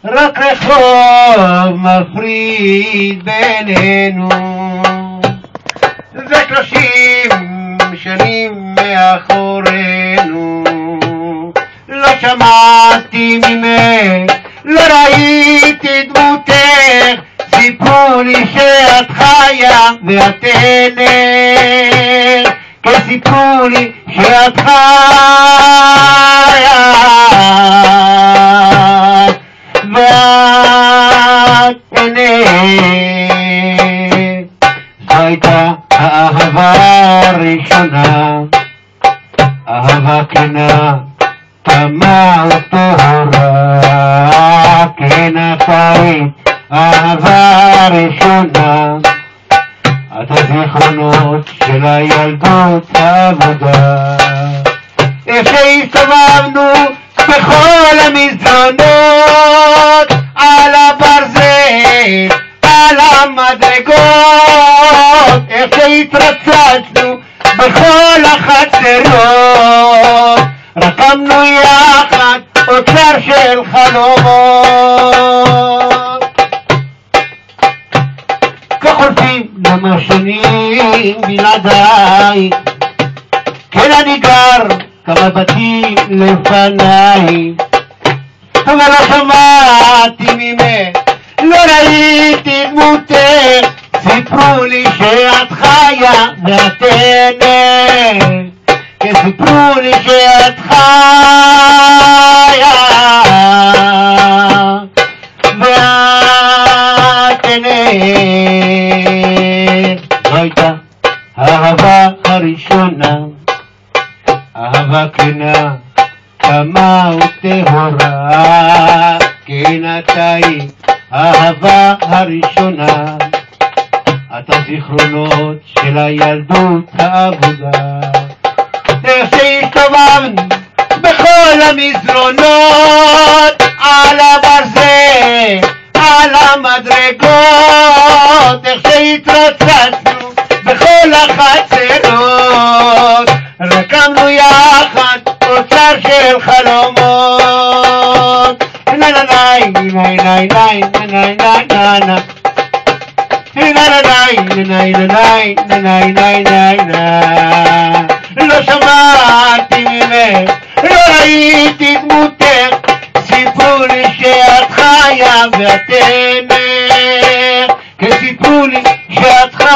רק רחוב מפריד בינינו, ו30 שנים מאחורינו. לא שמעתי ממך, לא ראיתי דמותך, סיפרו לי שאת חיה ואת אינך, סיפרו לי שאת חיה ואת אינך. זו הייתה האהבה הראשונה, אהבה כנה, תמה וטהורה. כן את היית אהבה ראשונה, את הזיכרונות של הילדות העבודה. איך שהסתובבנו בכל המסדרונות, על הברזל, על המדרגות, איך שהתרצצנו בכל החצרות, רקמנו יחד אוצר של חלומות. כחולפים גם השנים בלעדיי, כן אני גר כמה בתים לפניי, אבל לא שמעתי ממך, לא ראיתי דמותך, סיפרו לי שאת חיה ואת אינך, כן סיפרו לי שאת חיה ואת אינך. זו הייתה האהבה הראשונה, אהבה כנה, תמה וטהורה. כן את היית האהבה הראשונה, את הזיכרונות של הילדות העבודה. איך שהסתובבנו בכל המסדרונות, על הברזל, על המדרגות, איך שהתרצצנו בכל החצרות, רקמנו יחד אוצר של חלומות. נה נה נה נה נה נה נה נה לא שמעתי ממך, לא ראיתי דמותך, סיפרו לי שאת חיה ואת אינך, כן סיפרו לי שאת חיה